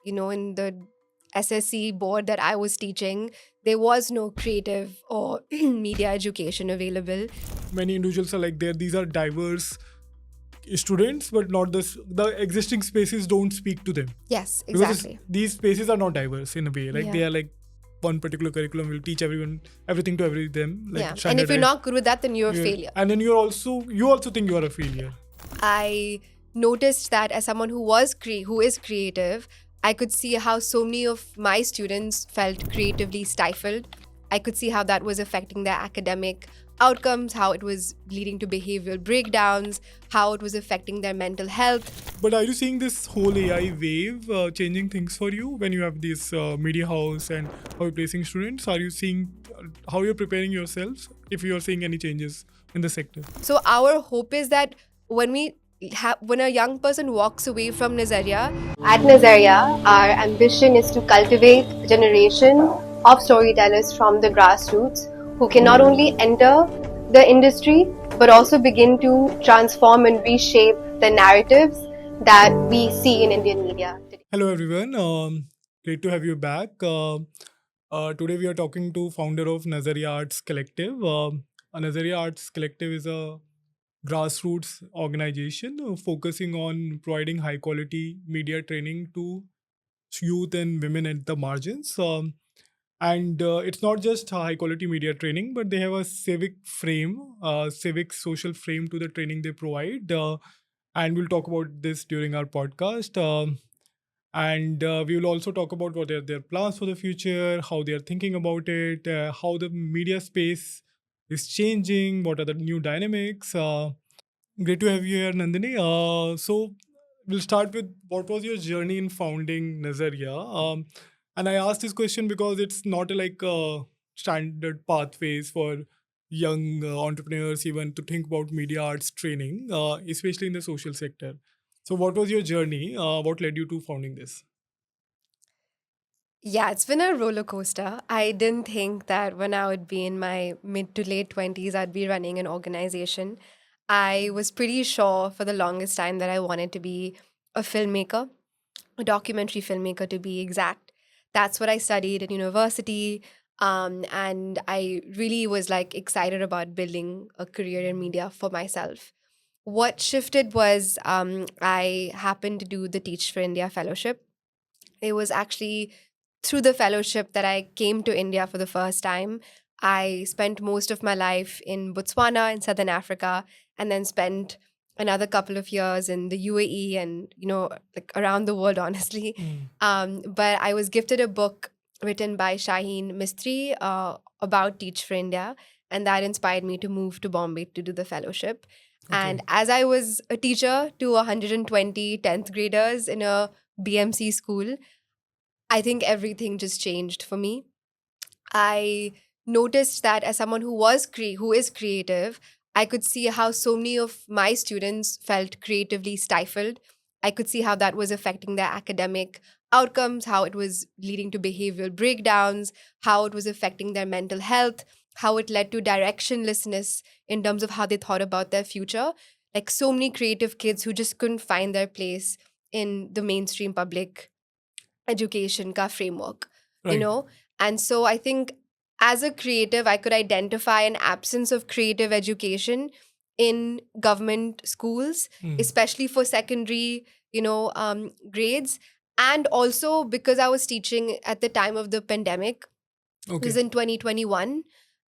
in the SSC board that I was teaching, there was no creative or media education available. Many individuals are like there. These are diverse students, but not the existing spaces don't speak to them Yes, because exactly. these spaces are not diverse in a way. Like Yeah. they are like one particular curriculum will teach everyone everything to every them like Yeah. And if you're standardized. not good with that, then you're a Yeah. failure. And then you also think you are a failure. I noticed that as someone who is creative, I could see how so many of my students felt creatively stifled. I could see how that was affecting their academic outcomes, how it was leading to behavioral breakdowns, how it was affecting their mental health. But are you seeing this whole AI wave changing things for you when you have this media house and how you're placing students? Are you seeing how you're preparing yourselves if you are seeing any changes in the sector? So our hope is that when a young person walks away from Nazaria, at Nazaria, our ambition is to cultivate a generation of storytellers from the grassroots who can not only enter the industry but also begin to transform and reshape the narratives that we see in Indian media today. Hello, everyone. Great to have you back. Today, we are talking to founder of Nazaria Arts Collective. Nazaria Arts Collective is a grassroots organization focusing on providing high quality media training to youth and women at the margins. And it's not just high quality media training, but they have a civic social frame to the training they provide. And we'll talk about this during our podcast. And we will also talk about what are their plans for the future, how they are thinking about it, how the media space is changing, what are the new dynamics. Great to have you here, Nandini. So we'll start with what was your journey in founding Nazaria? And I asked this question because it's not like a standard pathways for young entrepreneurs even to think about media arts training, especially in the social sector. So what was your journey? What led you to founding this? Yeah, it's been a roller coaster. I didn't think that when I would be in my mid to late 20s, I'd be running an organization. I was pretty sure for the longest time that I wanted to be a filmmaker, a documentary filmmaker to be exact. That's what I studied at university. And I really was like excited about building a career in media for myself. What shifted was I happened to do the Teach for India fellowship. It was actually through the fellowship that I came to India for the first time. I spent most of my life in Botswana in Southern Africa and then spent another couple of years in the UAE and, like around the world, honestly. But I was gifted a book written by Shaheen Mistry about Teach for India. And that inspired me to move to Bombay to do the fellowship. And Okay. as I was a teacher to 120 10th graders in a BMC school, I think everything just changed for me. I noticed that as someone who is creative, I could see how so many of my students felt creatively stifled. I could see how that was affecting their academic outcomes, how it was leading to behavioral breakdowns, how it was affecting their mental health, how it led to directionlessness in terms of how they thought about their future. Like so many creative kids who just couldn't find their place in the mainstream public education ka framework, you Right. know? And so I think as a creative, I could identify an absence of creative education in government schools, especially for secondary, grades. And also because I was teaching at the time of the pandemic, it was Okay. in 2021.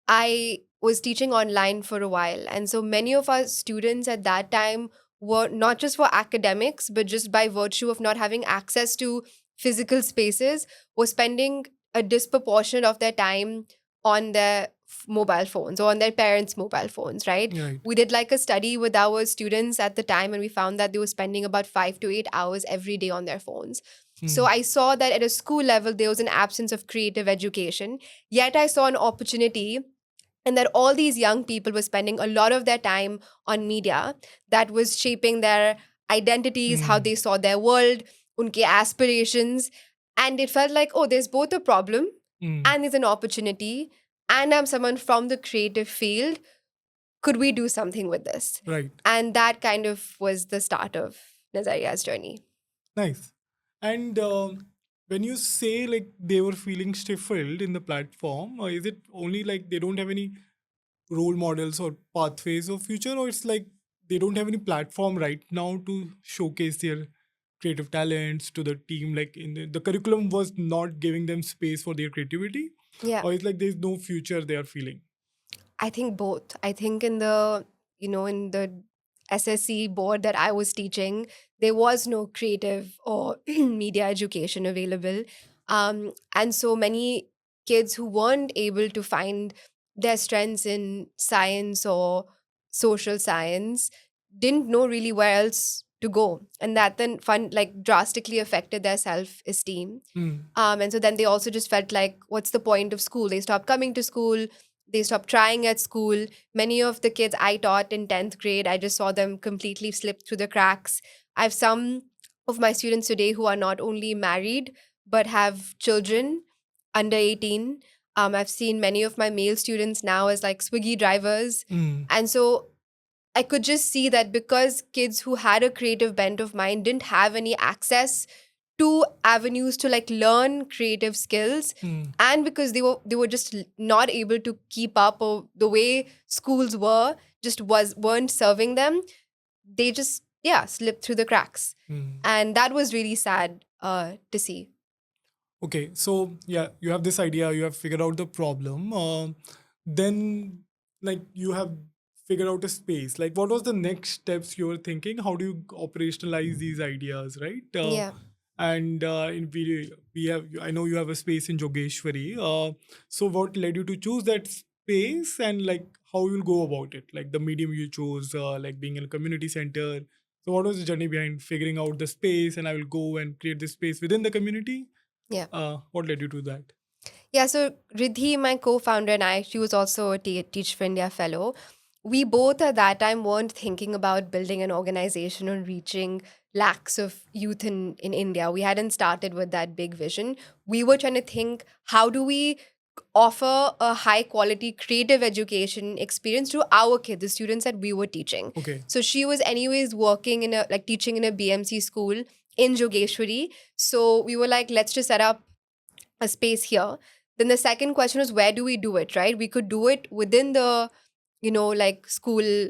I was teaching online for a while. And so many of our students at that time were not just for academics, but just by virtue of not having access to physical spaces, were spending a disproportionate of their time on their mobile phones or on their parents' mobile phones, right? Right. We did like a study with our students at the time, and we found that they were spending about 5 to 8 hours every day on their phones. So I saw that at a school level, there was an absence of creative education. Yet I saw an opportunity, and that all these young people were spending a lot of their time on media that was shaping their identities, how they saw their world, unke aspirations. And it felt like, oh, there's both a problem and there's an opportunity. And I'm someone from the creative field. Could we do something with this? Right. And that kind of was the start of Nazaria's journey. Nice. And when you say like they were feeling stifled in the platform, or is it only like they don't have any role models or pathways of future, or it's like they don't have any platform right now to showcase their creative talents to the team, like in the curriculum was not giving them space for their creativity, Yeah. or it's like there's no future they are feeling? I think both. I think in the, in the SSC board that I was teaching, there was no creative or media education available. And so many kids who weren't able to find their strengths in science or social science didn't know really where else to go. And that then like drastically affected their self-esteem. Hmm. And so then they also just felt like, what's the point of school? They stopped coming to school. They stopped trying at school. Many of the kids I taught in 10th grade, I just saw them completely slip through the cracks. I have some of my students today who are not only married, but have children under 18. I've seen many of my male students now as like Swiggy drivers. Hmm. And so I could just see that because kids who had a creative bent of mind didn't have any access to avenues to like learn creative skills, Hmm. and because they were just not able to keep up, or the way schools were just weren't serving them, they just, yeah, slipped through the cracks. Hmm. And that was really sad to see. Okay, so yeah, you have this idea, you have figured out the problem. Then, like, you have figured out a space. Like, what was the next steps you were thinking? How do you operationalize these ideas, right? Yeah. And in we have, I know you have a space in Jogeshwari. So, what led you to choose that space, and like how you'll go about it? Like the medium you chose, like being in a community center. So, what was the journey behind figuring out the space, and I will go and create this space within the community? Yeah. What led you to that? Yeah, so Riddhi, my co-founder, and I, she was also a Teach for India fellow. We both at that time weren't thinking about building an organization or reaching lakhs of youth in India. We hadn't started with that big vision. We were trying to think, how do we offer a high quality creative education experience to our kids, the students that we were teaching. Okay. So she was anyways working in a like teaching in a BMC school in Jogeshwari. So we were like, let's just set up a space here. Then the second question is, where do we do it, right? We could do it within the, like school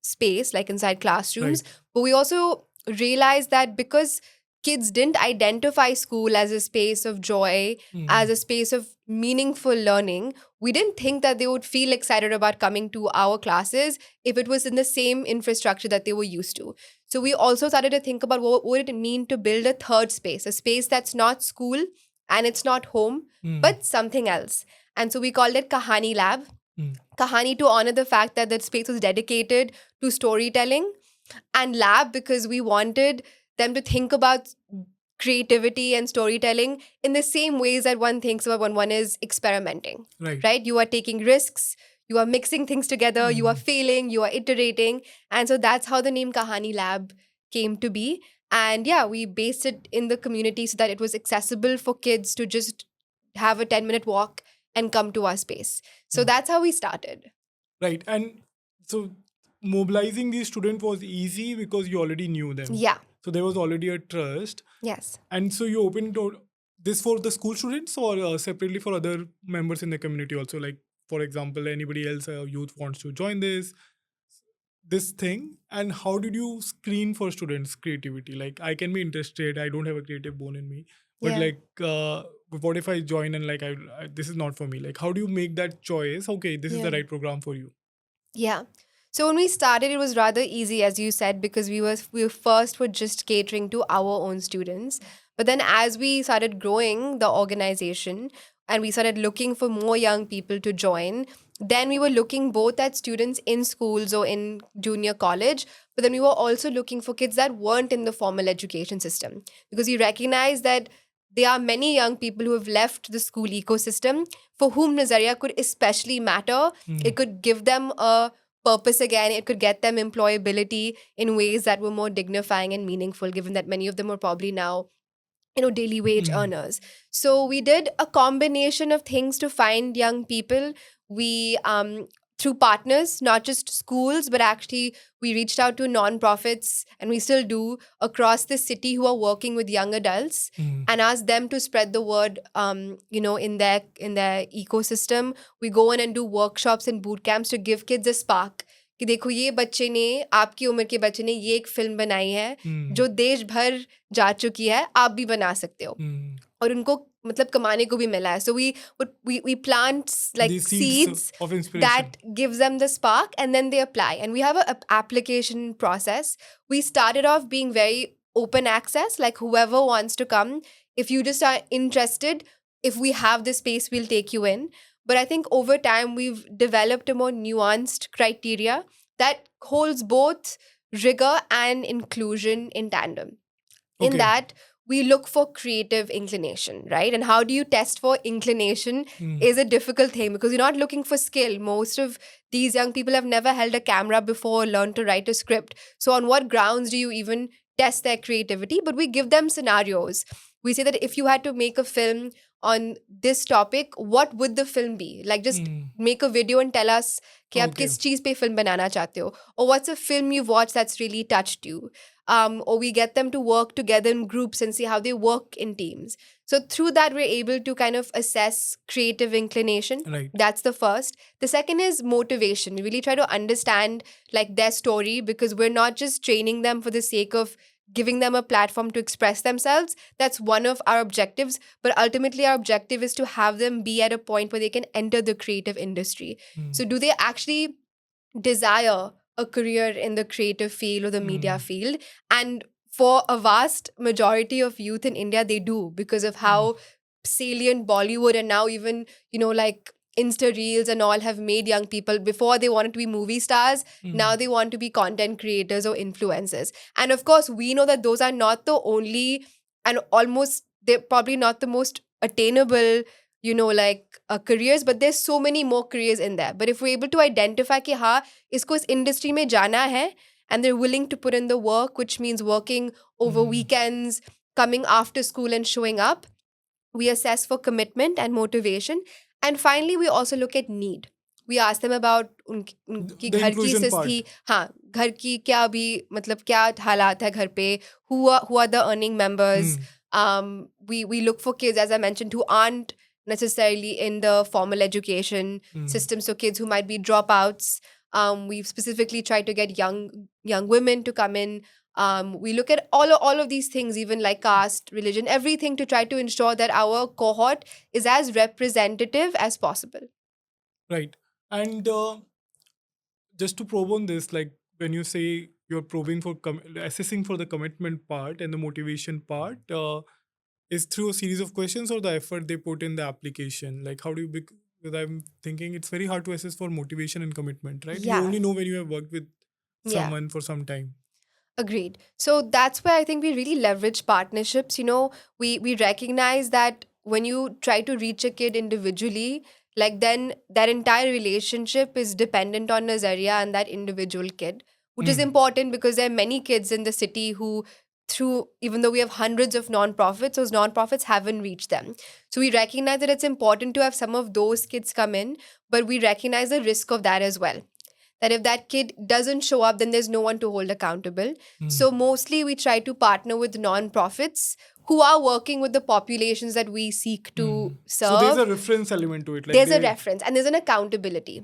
space, like inside classrooms. Right. But we also realized that because kids didn't identify school as a space of joy, as Mm. a space of meaningful learning, we didn't think that they would feel excited about coming to our classes if it was in the same infrastructure that they were used to. So we also started to think about what would it mean to build a third space, a space that's not school and it's not home, Mm. but something else. And so we called it Kahani Lab. Mm. Kahani to honor the fact that that space was dedicated to storytelling, and Lab because we wanted them to think about creativity and storytelling in the same ways that one thinks about when one is experimenting, Right. right? You are taking risks, you are mixing things together, you are Mm. failing, you are iterating. And so that's how the name Kahani Lab came to be. And yeah, we based it in the community so that it was accessible for kids to just have a 10-minute walk and come to our space. So Mm. that's how we started. Right. And so mobilizing these students was easy because you already knew them. Yeah. So there was already a trust. Yes. And so you opened this for the school students, or separately for other members in the community also? Like, for example, anybody else, youth wants to join this thing, and how did you screen for students creativity? Like, I can be interested, I don't have a creative bone in me, but Yeah. like what if I join and like this is not for me? Like, how do you make that choice? Okay, this is the Yeah. right program for you. Yeah. So when we started, it was rather easy, as you said, because we first were just catering to our own students. But then as we started growing the organization and we started looking for more young people to join, then we were looking both at students in schools or in junior college, but then we were also looking for kids that weren't in the formal education system, because we recognize that there are many young people who have left the school ecosystem for whom Nazaria could especially matter. It Mm. could give them a purpose again. It could get them employability in ways that were more dignifying and meaningful, given that many of them are probably now, daily wage Mm. earners. So we did a combination of things to find young people. We through partners, not just schools, but actually we reached out to nonprofits, and we still do, across the city, who are working with young adults, and ask them to spread the word, in their ecosystem. We go in and do workshops and boot camps to give kids a spark कि देखो ये बच्चे ने, आपकी उम्र के बच्चे ने ये एक फिल्म बनाई है जो देश भर जा चुकी है, आप भी बना सकते हो, और उनको मतलब कमाने को भी मिला है. So we plant like These seeds of inspiration. that gives them the spark, and then they apply. And we have a application process. We started off being very open access, like whoever wants to come. If you just are interested, if we have the space, we'll take you in. But I think over time, we've developed a more nuanced criteria that holds both rigor and inclusion in tandem. In Okay. that, we look for creative inclination, right? And how do you test for inclination is a difficult thing, because you're not looking for skill. Most of these young people have never held a camera before, learned to write a script. So on what grounds do you even test their creativity? But we give them scenarios. We say that if you had to make a film on this topic, what would the film be? Like, just make a video and tell us कि आप Okay. किस चीज पे film बनाना चाहते हो, or what's a film you've watched that's really touched you. Or we get them to work together in groups and see how they work in teams. So through that, we're able to kind of assess creative inclination. Right. That's the first. The second is motivation. We really try to understand like their story, because we're not just training them for the sake of giving them a platform to express themselves. That's one of our objectives. But ultimately, our objective is to have them be at a point where they can enter the creative industry. So do they actually desire a career in the creative field or the media field? And for a vast majority of youth in India, they do, because of how salient Bollywood and now even, like Insta Reels and all have made young people. Before they wanted to be movie stars, now they want to be content creators or influencers. And of course, we know that those are not the only, and almost, they're probably not the most attainable, careers, but there's so many more careers in there. But if we're able to identify कि हाँ, इसको इस industry में जाना है, and they're willing to put in the work, which means working over weekends, coming after school and showing up, we assess for commitment and motivation. And finally, we also look at need. We ask them about उनकी The घर की inclusion part. स्थिति, हाँ, घर की क्या अभी मतलब क्या हालात है घर पे, who are the earning members. We look for kids, as I mentioned, who aren't necessarily in the formal education system. So kids who might be dropouts. We've specifically tried to get young women to come in. We look at all of these things, even like caste, religion, everything, to try to ensure that our cohort is as representative as possible. Right. And just to probe on this, like when you say you're probing for assessing for the commitment part and the motivation part, is through a series of questions or the effort they put in the application? Like how do you because I'm thinking it's very hard to assess for motivation and commitment, right? You Yeah. only know when you have worked with Yeah. someone for some time. Agreed. So that's where I think we really leverage partnerships. We recognize that when you try to reach a kid individually, like then that entire relationship is dependent on Nazaria and that individual kid, which is important because there are many kids in the city who, even though we have hundreds of nonprofits, those nonprofits haven't reached them. So we recognize that it's important to have some of those kids come in, but we recognize the risk of that as well. That if that kid doesn't show up, then there's no one to hold accountable. So mostly we try to partner with nonprofits who are working with the populations that we seek to serve. So there's a reference element to it. Like There's a reference, and there's an accountability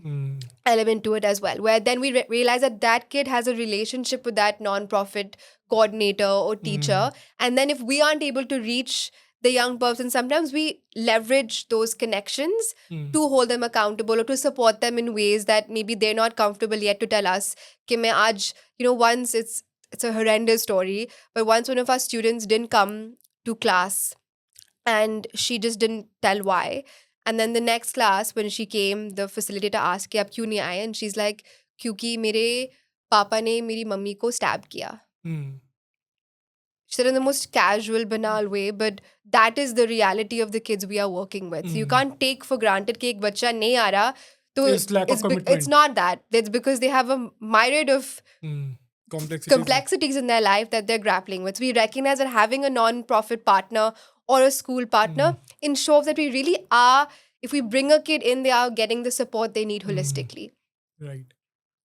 element to it as well, where then we realize that that kid has a relationship with that nonprofit coordinator or teacher. And then if we aren't able to reach the young person, sometimes we leverage those connections to hold them accountable or to support them in ways that maybe they're not comfortable yet to tell us. कि मैं आज, once it's a horrendous story, but once one of our students didn't come to class and she just didn't tell why. And then the next class, when she came, the facilitator asked कि आप क्यों नहीं आए? And she's like, क्योंकि मेरे पापा ने मेरी मम्मी को stab किया. She said in the most casual, banal way, but that is the reality of the kids we are working with. So you can't take for granted कि एक बच्चा नहीं आ रहा, तो It's lack of commitment. it's not that. It's because they have a myriad of complexities in their life that they're grappling with. So we recognize that having a non-profit partner or a school partner ensures that we really are, if we bring a kid in, they are getting the support they need holistically. Right.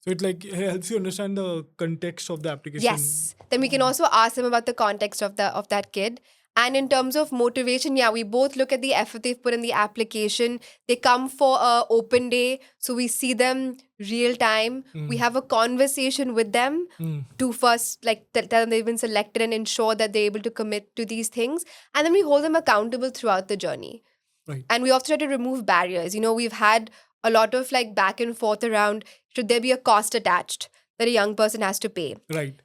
So it like helps you understand the context of the application. Yes. Then we can also ask them about the context of that kid. And in terms of motivation, yeah, we both look at the effort they've put in the application. They come for a open day, so we see them real time. We have a conversation with them Mm. to first like tell them they've been selected and ensure that they're able to commit to these things. And then we hold them accountable throughout the journey. Right. And we also try to remove barriers. We've had a lot of like back and forth around should there be a cost attached that a young person has to pay. Right.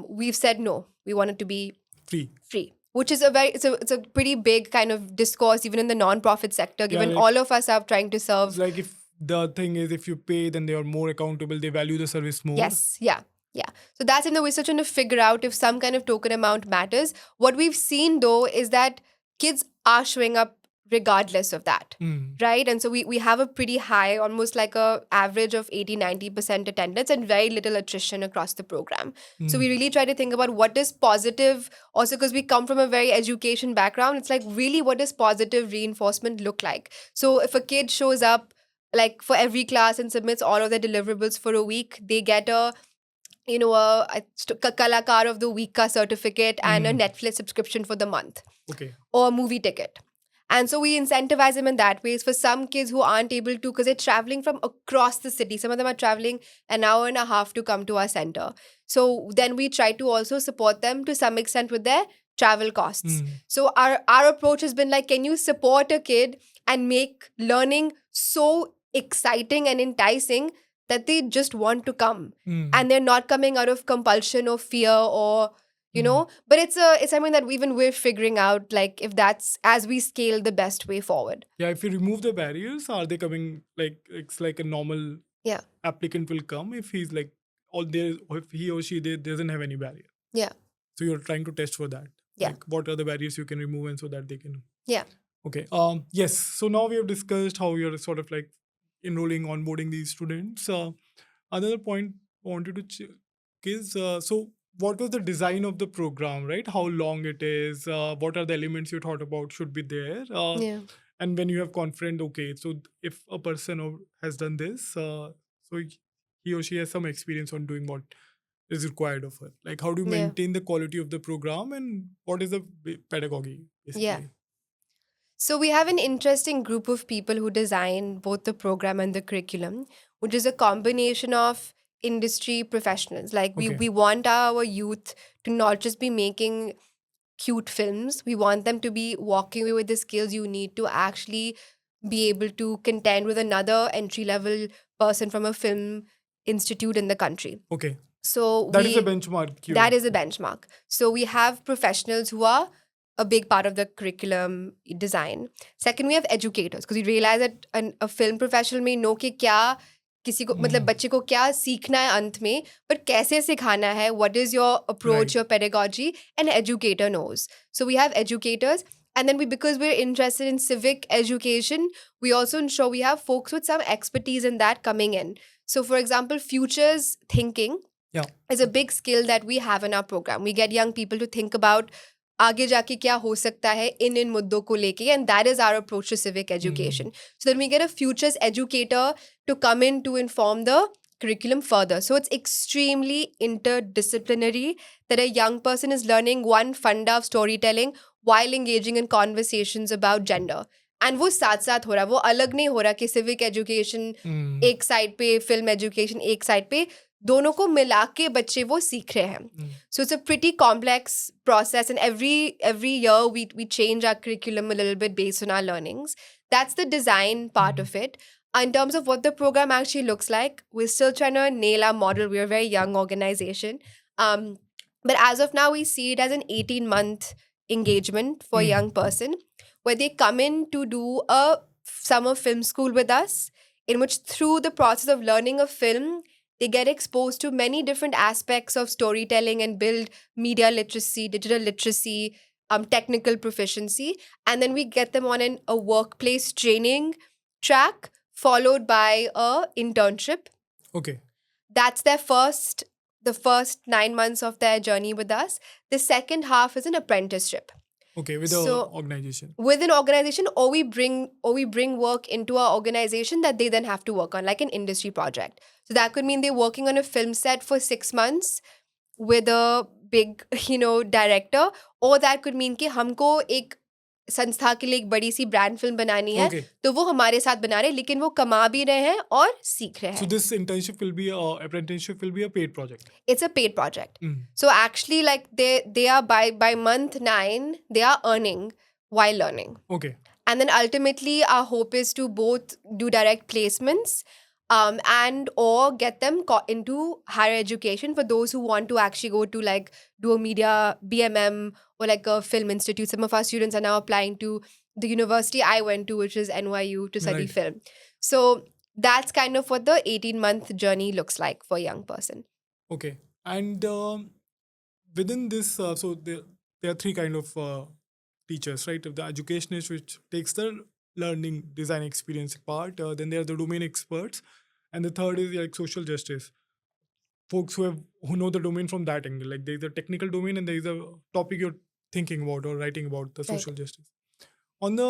We've said no. We want it to be Free. free, which is it's a pretty big kind of discourse even in the non-profit sector, given like- all of us are trying to It's serve. like if the thing is if you pay, then they are more accountable. They value the service more. Yes, yeah. So that's in the way we're trying to figure out if some kind of token amount matters. What we've seen though is that kids are showing up regardless of that. Mm. Right? And so we have a pretty high, almost like a average of 80-90% attendance and very little attrition across the program. So we really try to think about what is positive, also because we come from a very education background. It's like really what does positive reinforcement look like? So if a kid shows up like for every class and submits all of their deliverables for a week, they get a Kalakar of the Week ka certificate and a Netflix subscription for the month. Okay. Or a movie ticket. And so we incentivize them in that way. For some kids who aren't able to, because they're traveling from across the city. Some of them are traveling an hour and a half to come to our center. So then we try to also support them to some extent with their travel costs. So our approach has been like, can you support a kid and make learning so exciting and enticing that they just want to come? And they're not coming out of compulsion or fear or but it's something that even we're figuring out, like if that's as we scale the best way forward. Yeah, if you remove the barriers, are they coming like it's like a normal Yeah. applicant will come if he's like all there, or if he or she they doesn't have any barrier. Yeah. So you're trying to test for that. Yeah. Like what are the barriers you can remove and so that they can. Yeah. Okay. Yes. So now we have discussed how you're sort of like enrolling, onboarding these students. Another point I wanted to is so what was the design of the program, right? How long it is? What are the elements you thought about should be there? Yeah. And when you have confident, okay, so if a person has done this, so he or she has some experience on doing what is required of her. Like how do you Yeah. maintain the quality of the program and what is the pedagogy basically? Yeah. So we have an interesting group of people who design both the program and the curriculum, which is a combination of industry professionals. Like Okay. we want our youth to not just be making cute films. We want them to be walking away with the skills you need to actually be able to contend with another entry level person from a film institute in the country. Okay. So That is a benchmark. that is a benchmark. So we have professionals who are a big part of the curriculum design. Second, we have educators because we realize that a film professional may know कि क्या किसी को मतलब बच्चे को क्या सीखना है अंत में, but कैसे सिखाना है, what is your approach, Right. your pedagogy, an educator knows. So we have educators. And then because we're interested in civic education, we also ensure we have folks with some expertise in that coming in. So for example, futures thinking is a big skill that we have in our program. We get young people to think about आगे जाके क्या हो सकता है इन मुद्दों को लेके, and that is our approach to civic education. So then we get a futures educator to come in to inform the curriculum further. So it's extremely interdisciplinary that a young person is learning one funda of storytelling while engaging in conversations about gender. And वो साथ साथ हो रहा, वो अलग नहीं हो रहा कि civic education एक साइड पे, film education एक साइड पे, दोनों को मिला के बच्चे वो सीख रहे हैं. So it's a pretty complex process, and every year we change our curriculum a little bit based on our learnings. That's the design part of it. In terms of what the program actually looks like, we're still trying to nail our model. We're a very young organization. But as of now, we see it as an 18-month engagement for a young person where they come in to do a summer film school with us, in which through the process of learning a film, they get exposed to many different aspects of storytelling and build media literacy, digital literacy, technical proficiency. And then we get them on a workplace training track, followed by a internship. Okay. That's the first 9 months of their journey with us. The second half is an apprenticeship. Okay, with the So organization. with an organization, or we bring work into our organization that they then have to work on, like an industry project. So that could mean they're working on a film set for 6 months with a big director, or that could mean कि हमको एक संस्था के लिए एक बड़ी सी brand film बनानी है, Okay. तो वो हमारे साथ बना रहे हैं, लेकिन वो कमा भी रहे हैं और सीख रहे So हैं. this internship will be apprenticeship will be a paid project. It's a paid project. Mm. So actually, like they are by month 9, they are earning while learning. Okay. And then ultimately, our hope is to both do direct placements and or get them into higher education for those who want to actually go to like do a media BMM or like a film institute. Some of our students are now applying to the university I went to, which is NYU, to study Right. film. So that's kind of what the 18-month journey looks like for a young person. Okay. And within this, so there are three kind of teachers, right? The educationist, which takes the learning design experience part. Then there are the domain experts, and the third is like social justice folks who know the domain from that angle. Like there is a technical domain and there is a topic you're thinking about or writing about the social Right. justice. On the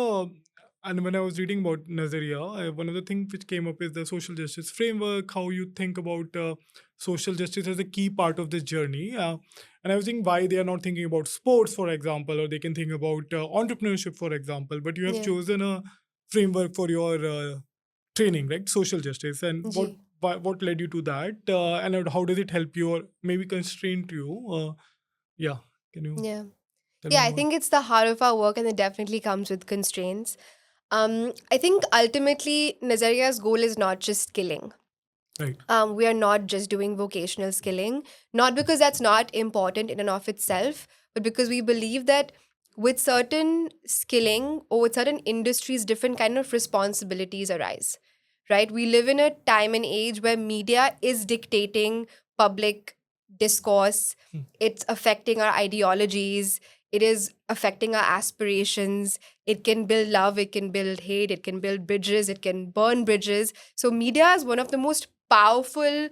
and when I was reading about Nazaria, one of the things which came up is the social justice framework, how you think about social justice as a key part of this journey. And I was thinking why they are not thinking about sports, for example, or they can think about entrepreneurship, for example. But you have Yeah. chosen a framework for your training, right? Social justice. And Ji. what led you to that? And how does it help you or maybe constrain you? Yeah, can you Yeah. tell Yeah, me I more? think it's the heart of our work, and it definitely comes with constraints. I think ultimately Nazaria's goal is not just skilling. Right. We are not just doing vocational skilling, not because that's not important in and of itself, but because we believe that with certain skilling or with certain industries, different kind of responsibilities arise. Right? We live in a time and age where media is dictating public discourse. Hmm. It's affecting our ideologies. It is affecting our aspirations. It can build love, it can build hate, it can build bridges, it can burn bridges. So, media is one of the most powerful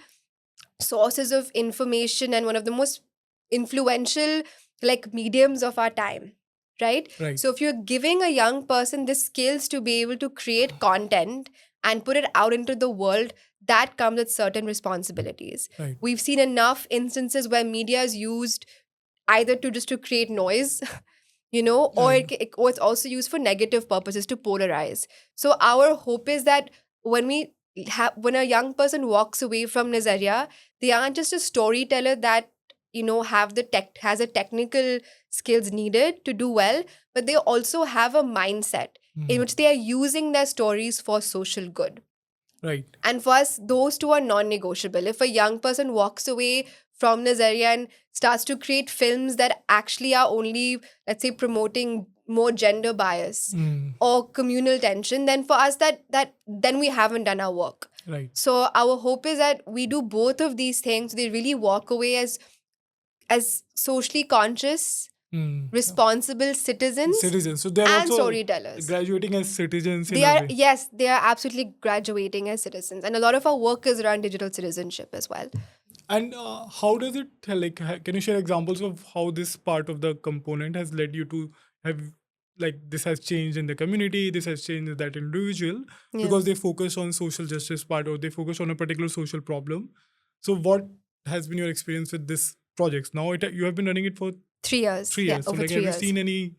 sources of information and one of the most influential like mediums of our time, right? Right. So if you're giving a young person the skills to be able to create content and put it out into the world, that comes with certain responsibilities. Right. We've seen enough instances where media is used either to create noise or Right. or it's also used for negative purposes to polarize. So our hope is that when a young person walks away from Nazaria, they aren't just a storyteller that have the tech has a technical skills needed to do well, but they also have a mindset in Hmm. which they are using their stories for social good. Right. And for us, those two are non-negotiable. If a young person walks away from Nazaria and starts to create films that actually are only, let's say, promoting more gender bias Hmm. or communal tension, then for us that then we haven't done our work. Right. So our hope is that we do both of these things. They really walk away as socially conscious, Hmm. responsible citizens Citizens. So they are and also storytellers. graduating as citizens in They a are, way. yes, they are absolutely graduating as citizens. And a lot of our work is around digital citizenship as well. And how does it like? Can you share examples of how this part of the component has led you to have like this has changed in the community, this has changed that individual Yeah. because they focus on social justice part or they focus on a particular social problem. So what has been your experience with this projects? Now you have been running it for 3 years. 3 years. So Over like, 3 have you years. seen any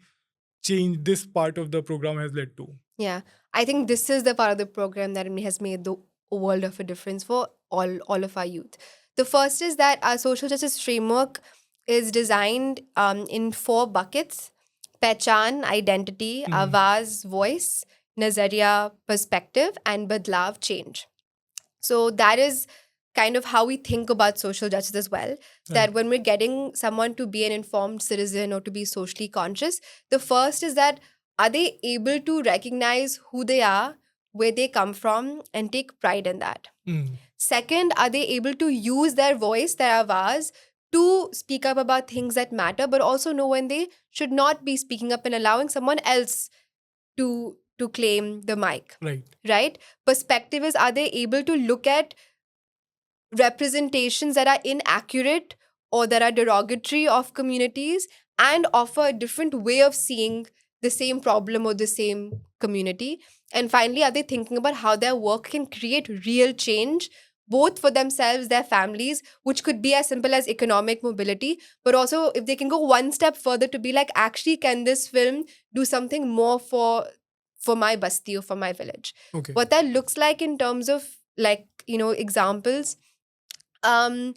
change this part of the program has led to? Yeah. I think this is the part of the program that has made the world of a difference for all of our youth. The first is that our social justice framework is designed in 4 buckets: Pehchan, identity, Awaz, voice, Nazaria, perspective, and Badlav, change. So that is kind of how we think about social justice as well. That when we're getting someone to be an informed citizen or to be socially conscious, the first is that are they able to recognize who they are, where they come from, and take pride in that? Mm. Second, are they able to use their voice, their avaz, to speak up about things that matter, but also know when they should not be speaking up and allowing someone else to claim the mic? Right. Right? Perspective is, are they able to look at representations that are inaccurate or that are derogatory of communities and offer a different way of seeing the same problem or the same community? And finally, are they thinking about how their work can create real change, both for themselves, their families, which could be as simple as economic mobility, but also if they can go one step further to be like, actually, can this film do something more for my basti or for my village? Okay. What that looks like in terms of, like, examples. Um,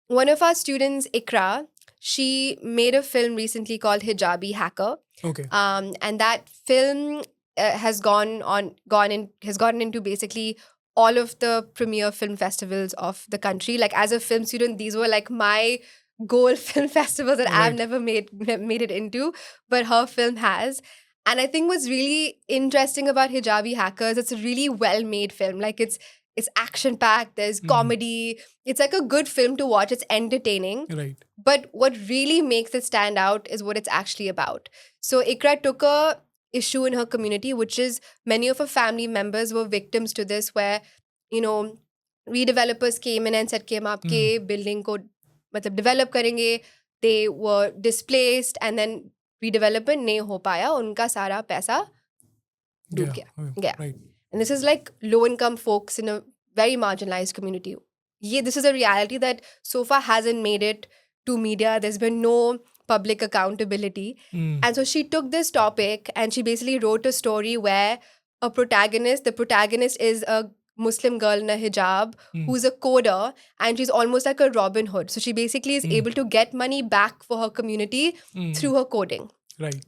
One of our students, Ikra, she made a film recently called Hijabi Hacker. Okay. And that film has gotten into basically all of the premier film festivals of the country. Like, as a film student, these were like my goal film festivals that I've Right. never made it into, but her film has. And I think what's really interesting about Hijabi Hackers, it's a really well made film. Like, it's action packed. There's comedy. It's like a good film to watch. It's entertaining. Right. But what really makes it stand out is what it's actually about. So Ikra took a issue in her community, which is many of her family members were victims to this, where, you know, redevelopers came in and said कि हम आपके building को मतलब develop करेंगे. They were displaced and then redevelopment नहीं हो पाया. उनका सारा पैसा डूब Yeah. गया. Right. And this is like low income folks in a very marginalized community. Yeah, this is a reality that so far hasn't made it to media. There's been no public accountability. And so she took this topic and she basically wrote a story where the protagonist is a Muslim girl in a hijab who's a coder, and she's almost like a Robin Hood. So she basically is able to get money back for her community through her coding. Right.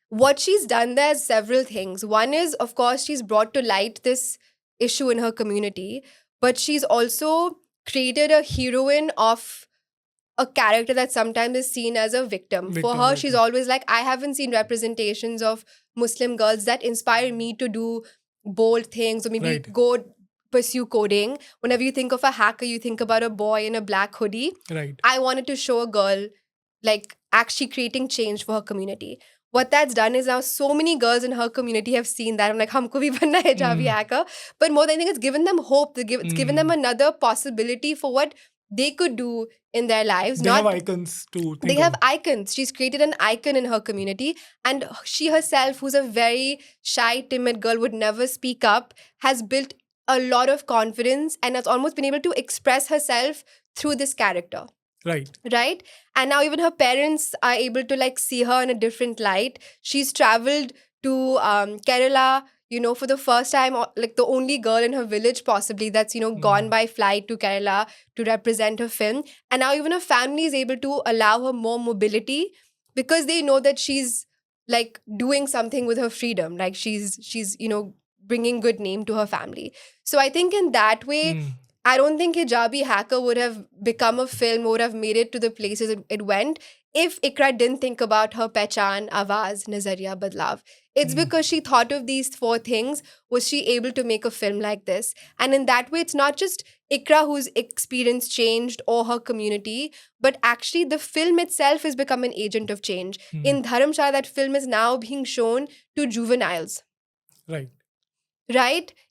What she's done there is several things. One is, of course, she's brought to light this issue in her community, but she's also created a heroine of a character that sometimes is seen as a victim. For her, she's always like, I haven't seen representations of Muslim girls that inspire me to do bold things or maybe go pursue coding. Whenever you think of a hacker, you think about a boy in a black hoodie. Right. I wanted to show a girl like actually creating change for her community. What that's done is now so many girls in her community have seen that. I'm like, humko bhi banna hai hijabi hacker. But more than anything, it's given them hope. It's given them another possibility for what they could do in their lives. They have icons to think They have icons. She's created an icon in her community. And she herself, who's a very shy, timid girl, would never speak up, has built a lot of confidence and has almost been able to express herself through this character. Right? And now even her parents are able to like see her in a different light. She's traveled to Kerala, for the first time, like the only girl in her village possibly that's, gone by flight to Kerala to represent her film. And now even her family is able to allow her more mobility because they know that she's like doing something with her freedom. Like she's bringing good name to her family. So I think in that way, I don't think Hijabi Hacker would have become a film, would have made it to the places it went if Ikra didn't think about her Pehchan, Awaz, Nazaria, Badlav. It's because she thought of these four things, was she able to make a film like this. And in that way, it's not just Ikra whose experience changed or her community, but actually the film itself has become an agent of change. In Dharamshala, that film is now being shown to juveniles. Right?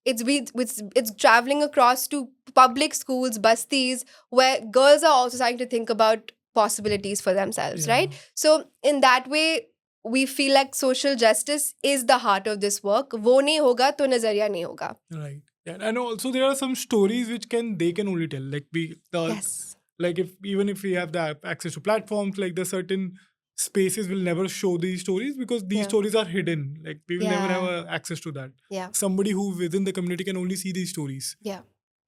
It's traveling across to public schools, bastis, where girls are also starting to think about possibilities for themselves, right? So in that way, we feel like social justice is the heart of this work. Wo nahi hoga to nazariya nahi hoga. Right. Yeah. And also there are some stories which they can only tell. Like Yes. Like even if we have the access to platforms, like the certain spaces will never show these stories because these stories are hidden. Like we will never have access to that. Yeah. Somebody who within the community can only see these stories. Yeah.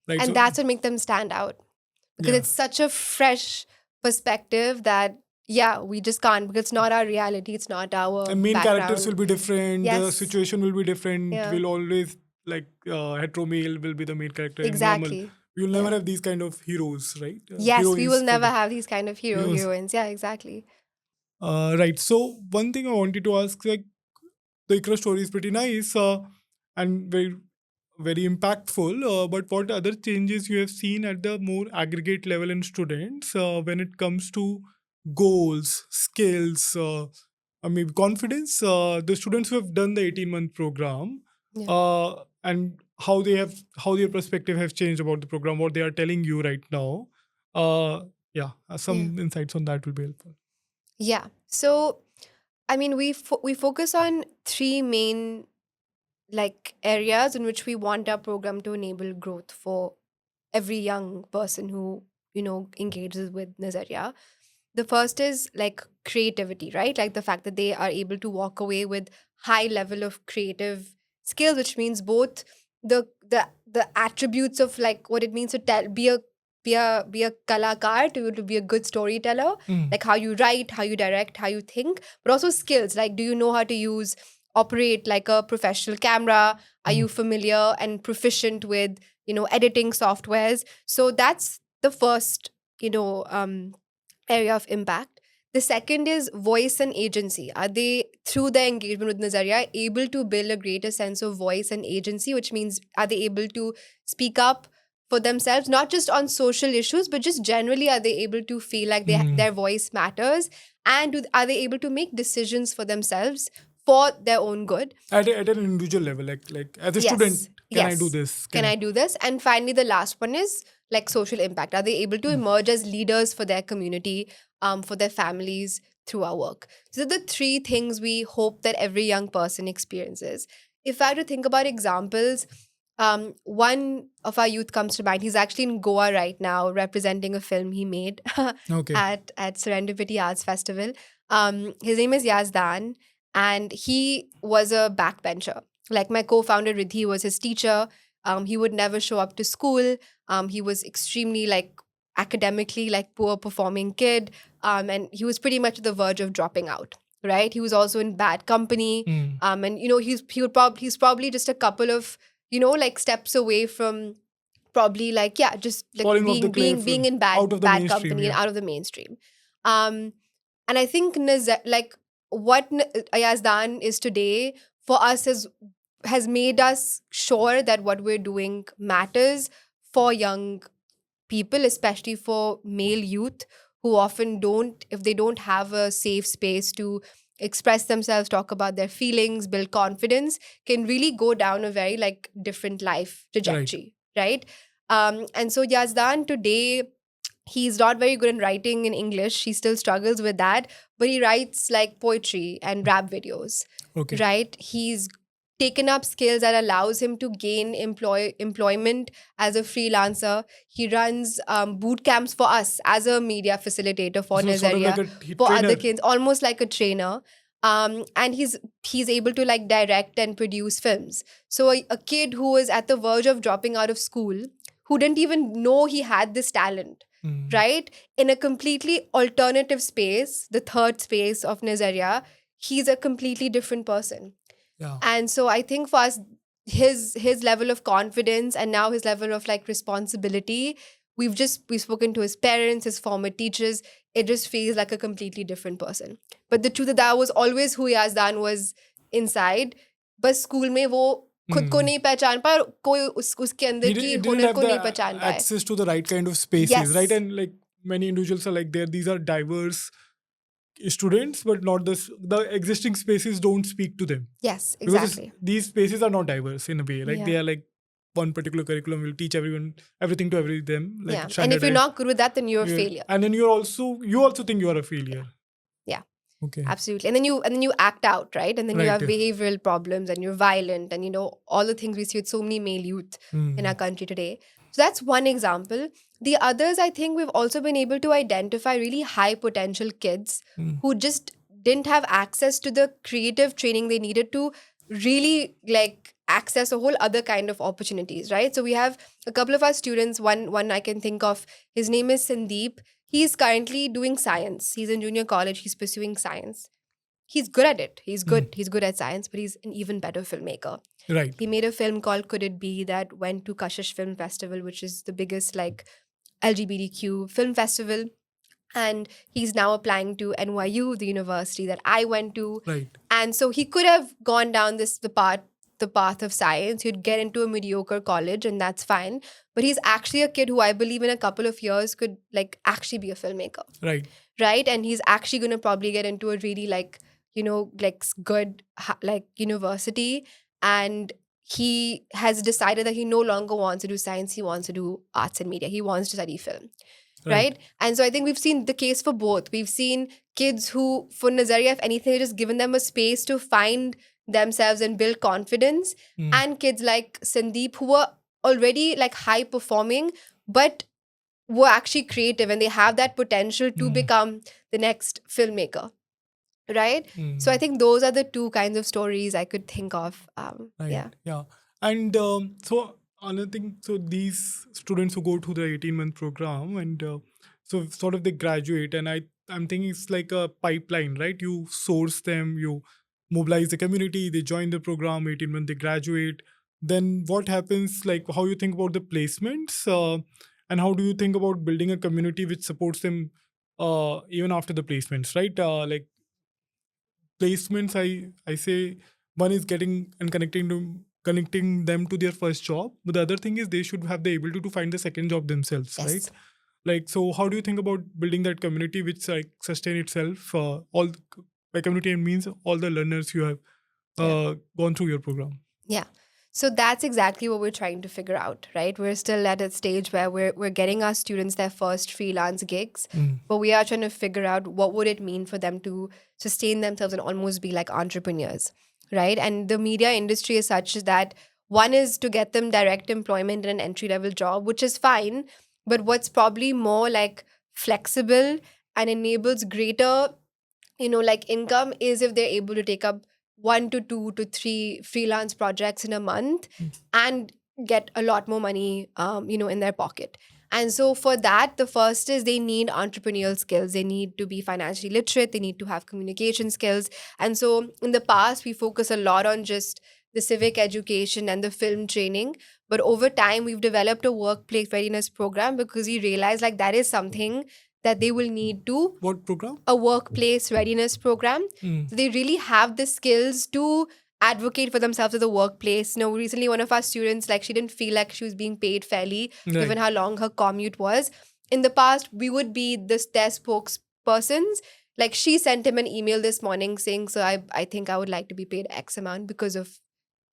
Right. And that's what makes them stand out. Because it's such a fresh perspective that, we just can't, because it's not our reality, it's not our and main background. characters will be different, the Yes. situation will be different. Yeah. We'll always, like, hetero male will be the main character. Exactly. Normal. We will never have these kind of heroes, right? Yes, we Heroines will for never the- have these kind of heroines. Yeah, exactly. Right. So one thing I wanted to ask, like, the Ikra story is pretty nice and very, very impactful. But what other changes you have seen at the more aggregate level in students when it comes to goals, skills, maybe confidence? The students who have done the 18-month program, and how their perspective has changed about the program, what they are telling you right now. Some insights on that will be helpful. Yeah. So, I mean, we focus on three main like areas in which we want our program to enable growth for every young person who engages with Nazaria. The first is like creativity, right? Like the fact that they are able to walk away with high level of creative skills, which means both the attributes of like what it means to tell be a kalakar, to be a good storyteller, Mm. like how you write, how you direct, how you think, but also skills like do you know how to use operate like a professional camera, are Mm. you familiar and proficient with editing softwares. So that's the first area of impact. The second is voice and agency. Are they, through their engagement with Nazaria, able to build a greater sense of voice and agency, which means are they able to speak up for themselves, not just on social issues, but just generally, are they able to feel like Mm. their voice matters? And are they able to make decisions for themselves for their own good? At an individual level, like as a student, Yes, can I do yes. this? Can Can I? I do this? And finally, the last one is like social impact. Are they able to Mm. emerge as leaders for their community, for their families through our work? So, the three things we hope that every young person experiences. If I had to think about examples, one of our youth comes to mind. He's actually in Goa right now, representing a film he made Okay. at Serendipity Arts Festival. His name is Yazdan, and he was a backbencher. Like my co-founder Riddhi was his teacher. He would never show up to school. He was extremely like academically like poor performing kid. And he was pretty much at the verge of dropping out. Right. He was also in bad company. Mm. And he's probably just a couple of like steps away from probably like yeah just like Falling off the being in out of the bad mainstream. company and Yeah. out of the mainstream. Um, and I think like what Yazdan is today for us has made us sure that what we're doing matters for young people, especially for male youth who often don't, if they don't have a safe space to express themselves, talk about their feelings, build confidence, can really go down a very like different life Right. trajectory, right? And so Yazdan today, he's not very good in writing in English. He still struggles with that, but he writes like poetry and rap videos, Okay. right? He's taken up skills that allows him to gain employment as a freelancer. He runs boot camps for us as a media facilitator for So sort of like Nazaria, a for other trainer. kids, almost like a trainer. And he's able to like direct and produce films. So a kid who was at the verge of dropping out of school, who didn't even know he had this talent, Mm. right? In a completely alternative space, the third space of Nazaria, he's a completely different person. Yeah. And so I think for us, his level of confidence and now his level of like responsibility, we've spoken to his parents, his former teachers. It just feels like a completely different person. But the truth that was always who Yazdan was inside. बस school में वो खुद को Mm. नहीं पहचान पाया और कोई उसके अंदर की He didn't हुनर have को the नहीं पहचान पाए. access to the right kind of spaces, right? Yes. And like many individuals are like there. These are diverse students, but not the existing spaces don't speak to them Yes, because exactly. these spaces are not diverse in a way. Like Yeah. they are like one particular curriculum will teach everyone everything to every them like Yeah. And if you're standardized. not good with that, then you're a Yeah. failure. And then you also think you are a failure. Yeah. Okay. Absolutely. And then you act out, right? And then you Right. have behavioral problems and you're violent and all the things we see with so many male youth in our country today. So that's one example. The others, I think we've also been able to identify really high potential kids Mm. who just didn't have access to the creative training they needed to really like access a whole other kind of opportunities, right? So we have a couple of our students, one I can think of, his name is Sandeep. He's currently doing science. He's in junior college. He's pursuing science. He's good at it. He's good. He's good at science, but he's an even better filmmaker. Right. He made a film called Could It Be that went to Kashish Film Festival, which is the biggest like LGBTQ film festival. And he's now applying to NYU, the university that I went to. Right. And so he could have gone down the path of science. He'd get into a mediocre college, and that's fine. But he's actually a kid who I believe in a couple of years could like actually be a filmmaker, Right. right? And he's actually going to probably get into a really like good like university. And he has decided that he no longer wants to do science. He wants to do arts and media. He wants to study film. right? And so I think we've seen the case for both. We've seen kids who, for Nazaria, if anything, just given them a space to find themselves and build confidence, and kids like Sandeep who were already like high performing, but were actually creative and they have that potential to become the next filmmaker, right? So I think those are the two kinds of stories I could think of. Yeah. Yeah. And so another thing, so these students who go to the 18-month program and so sort of they graduate, and I'm thinking it's like a pipeline, right? You source them, you mobilize the community, they join the program, 18 months, they graduate. Then what happens, like how you think about the placements and how do you think about building a community which supports them even after the placements, right? Like placements, I say one is getting and connecting them to their first job, but the other thing is they should have the ability to find the second job themselves, Yes. right? Like, so how do you think about building that community which like sustain itself, all by community means all the learners you have gone through your program? Yeah. So that's exactly what we're trying to figure out, right? We're still at a stage where we're getting our students their first freelance gigs, but we are trying to figure out what would it mean for them to sustain themselves and almost be like entrepreneurs, right? And the media industry is such that one is to get them direct employment in an entry level job, which is fine, but what's probably more like flexible and enables greater like income is if they're able to take up 1 to 2 to 3 freelance projects in a month and get a lot more money in their pocket. And so for that, the first is they need entrepreneurial skills. They need to be financially literate. They need to have communication skills. And so in the past, we focus a lot on just the civic education and the film training. But over time, we've developed a workplace readiness program because we realize like that is something that they will need to What program? a workplace readiness program. So they really have the skills to advocate for themselves at the workplace. Recently one of our students, like she didn't feel like she was being paid fairly given how long her commute was. In the past, we would be their spokespersons. Like she sent him an email this morning saying, so I think I would like to be paid X amount because of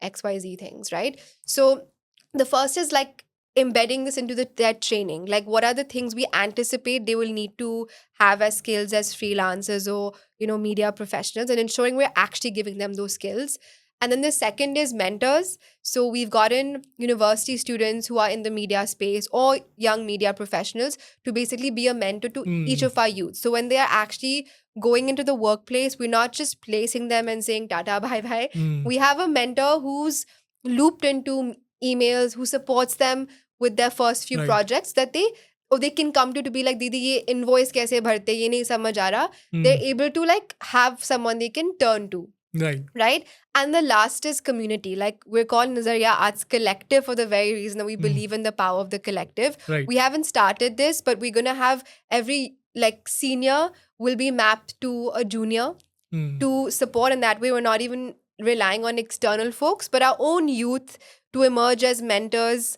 XYZ things, right? So the first is like embedding this into their training. Like what are the things we anticipate they will need to have as skills as freelancers or, media professionals, and ensuring we're actually giving them those skills. And then the second is mentors. So we've gotten university students who are in the media space or young media professionals to basically be a mentor to each of our youth. So when they are actually going into the workplace, we're not just placing them and saying tata bye bye. We have a mentor who's looped into emails, who supports them with their first few projects that they can come to be like, Didi, ye invoice kaise bharte, ye nahi samajh aa raha. They're able to like have someone they can turn to. Right. And the last is community. Like we're called Nazaria Arts Collective for the very reason that we believe in the power of the collective. We haven't started this, but we're going to have every like senior will be mapped to a junior to support. And that way, we're not even relying on external folks, but our own youth to emerge as mentors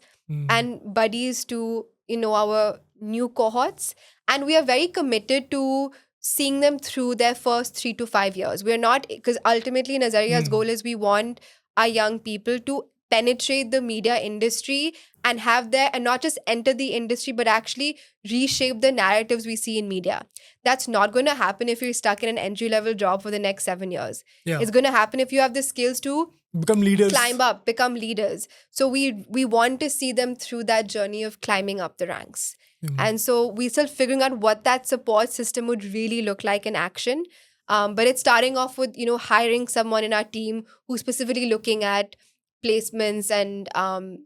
and buddies to, our new cohorts. And we are very committed to seeing them through their first 3 to 5 years. We're not, because ultimately Nazaria's goal is we want our young people to penetrate the media industry and and not just enter the industry, but actually reshape the narratives we see in media. That's not going to happen if you're stuck in an entry level job for the next 7 years. It's going to happen if you have the skills to become leaders, climb up, become leaders. So we want to see them through that journey of climbing up the ranks. And so we're still figuring out what that support system would really look like in action. But it's starting off with, hiring someone in our team who's specifically looking at placements and,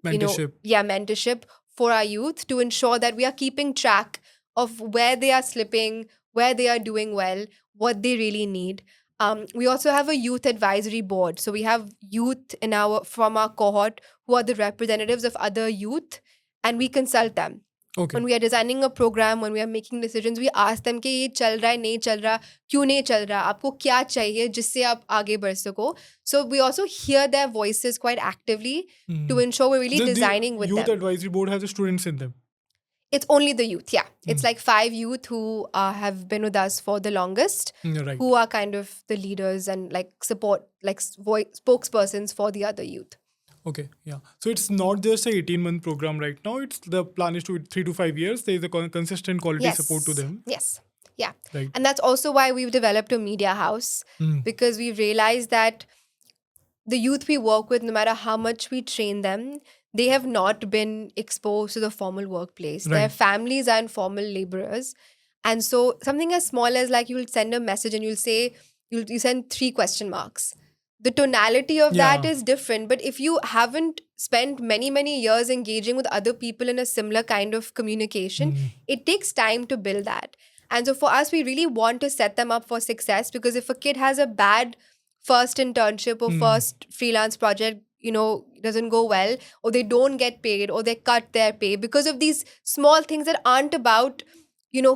mentorship. Mentorship for our youth to ensure that we are keeping track of where they are slipping, where they are doing well, what they really need. We also have a youth advisory board. So we have youth from our cohort who are the representatives of other youth, and we consult them. When we are designing a program, when we are making decisions, we ask them कि ये चल रहा है, नहीं चल रहा, क्यों नहीं चल रहा, आपको क्या चाहिए जिससे आप आगे बढ़ सको. So we also hear their voices quite actively to ensure we're really designing with them. Youth advisory board has the students in them. It's only the youth, yeah. It's like 5 youth who have been with us for the longest, who are kind of the leaders and like support, like spokespersons for the other youth. Okay, yeah. So it's not just a 18-month program right now. It's the plan is to 3 to 5 years. There is a consistent quality support to Yes. them, Yes. Yeah. right? And that's also why we've developed a media house, Mm. because we've realized that the youth we work with, no matter how much we train them, they have not been exposed to the formal workplace. Their Right. families are informal laborers. And so something as small as like you'll send a message and you'll say, you send three question marks. The tonality of that Yeah. is different. But if you haven't spent many, many years engaging with other people in a similar kind of communication, Mm. it takes time to build that. And so for us, we really want to set them up for success, because if a kid has a bad first internship or Mm. first freelance project, doesn't go well, or they don't get paid, or they cut their pay because of these small things that aren't about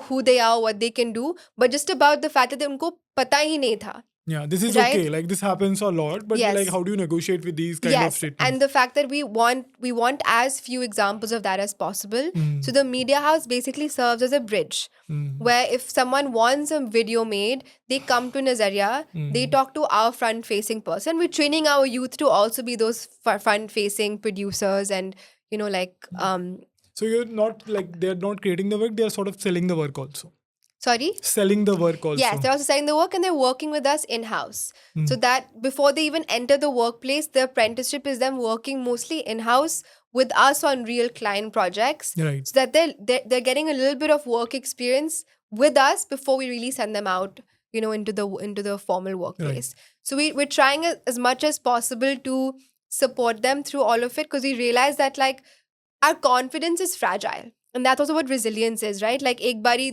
who they are, what they can do, but just about the fact that unko pata hi nahi tha, Yeah, this is okay. right? Like this happens a lot, but like, Yes. how do you negotiate with these kind of Yes, and statements? the fact that we want as few examples of that as possible. Mm. So the media house basically serves as a bridge, Mm. where if someone wants a video made, they come to Nazaria, they Mm. talk to our front facing person. We're training our youth to also be those front facing producers, and like So you're not like they're not creating the work; they are sort of selling the work also. sorry. Selling the work Yes, also. they're also selling the work, and they're working with us in house. So Mm. that before they even enter the workplace, the apprenticeship is them working mostly in house with us on real client projects, Right. so that they're getting a little bit of work experience with us before we really send them out, into the formal Right. workplace. So we're trying as much as possible to support them through all of it, because we realize that like our confidence is fragile, and that's also what resilience is, right? Like एक बारी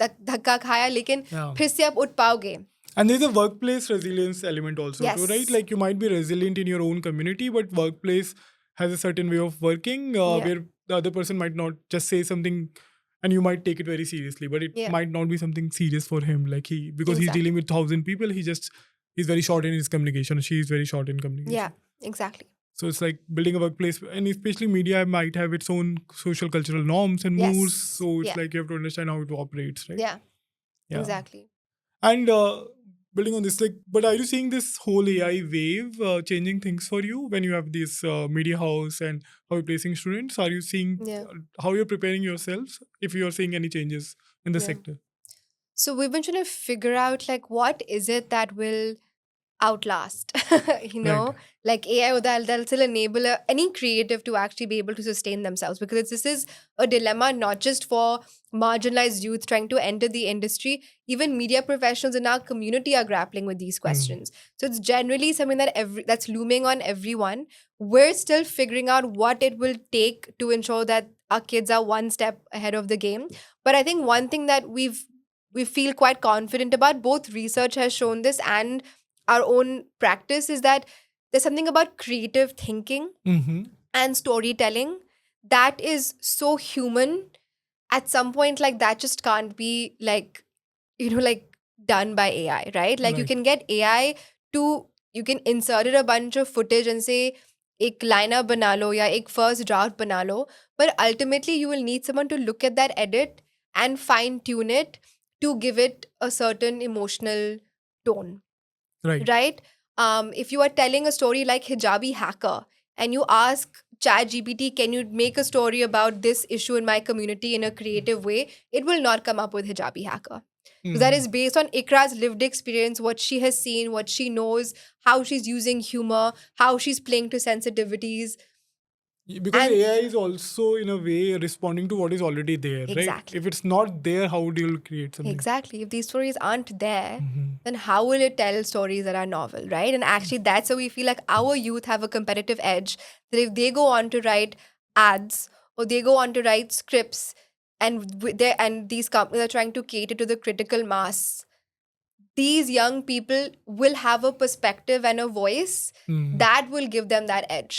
धक्का खाया, लेकिन Yeah. फिर से आप उठ पाओगे. And there's a workplace resilience element also too, right? Yes. Like you might be resilient in your own community, but workplace has a certain way of working Yeah. where the other person might not just say something and you might take it very seriously, but it Yeah. might not be something serious for him. Like because he's Exactly. dealing with 1,000 people, he's very short in his communication. She is very short in communication. Yeah, exactly. So it's like building a workplace, and especially media might have its own social cultural norms and Yes. moves. So it's Yeah. like you have to understand how it operates, right? Yeah, Yeah. exactly. And building on this, like, but are you seeing this whole AI wave changing things for you when you have this media house and how you're placing students? Are you seeing Yeah. how you're preparing yourselves if you are seeing any changes in the Yeah. sector? So we've been trying to figure out like what is it that will outlast, Right. like AI, or that'll still enable any creative to actually be able to sustain themselves, because this is a dilemma not just for marginalized youth trying to enter the industry. Even media professionals in our community are grappling with these questions. So it's generally something that's looming on everyone. We're still figuring out what it will take to ensure that our kids are one step ahead of the game. But I think one thing that we feel quite confident about, both research has shown this and our own practice, is that there's something about creative thinking Mm-hmm. and storytelling that is so human. At some point, like that just can't be like like done by AI, right? Like you Right. can get AI to, you can insert it a bunch of footage and say एक liner बना लो या एक first draft बना लो, but ultimately you will need someone to look at that edit and fine tune it to give it a certain emotional tone, Right. right? If you are telling a story like Hijabi Hacker and you ask ChatGPT, can you make a story about this issue in my community in a creative way? It will not come up with Hijabi Hacker. Because that Mhm. is based on Ikra's lived experience, what she has seen, what she knows, how she's using humor, how she's playing to sensitivities. Because And AI is also in a way responding to what is already there, right? exactly. If it's not there, how do you create something? Exactly. If these stories aren't there, Mhm. then how will it tell stories that are novel, right? And actually, that's how we feel like our youth have a competitive edge. That if they go on to write ads or they go on to write scripts, and these companies are trying to cater to the critical mass, these young people will have a perspective and a voice Mm. that will give them that edge.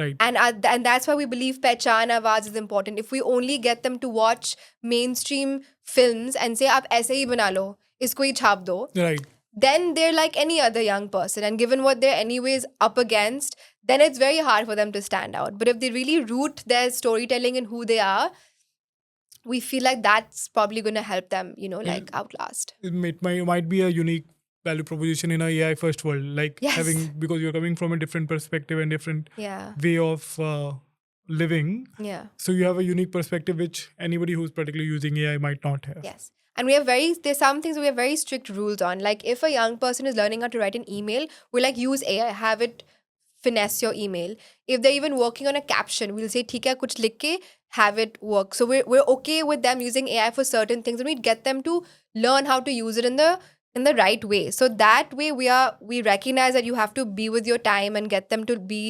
Right. And that's why we believe Pehchan Awaaz is important. If we only get them to watch mainstream films and say, "Aap aise hi bana lo, isko hi chhap do," Right. then they're like any other young person. And given what they're anyways up against, then it's very hard for them to stand out. But if they really root their storytelling in who they are, we feel like that's probably going to help them, It, like outlast. it might be a unique value proposition in a AI first world, like Yes. having, because you're coming from a different perspective and different Yeah. way of living. Yeah. So you have a unique perspective which anybody who's particularly using AI might not have. Yes. And there's some things we have very strict rules on. Like if a young person is learning how to write an email, we like use AI, have it finesse your email. If they're even working on a caption, we'll say, "ठीक है, कुछ लिख के have it work." So we're okay with them using AI for certain things, and we get them to learn how to use it in the right way. So that way we recognize that you have to be with your time and get them to be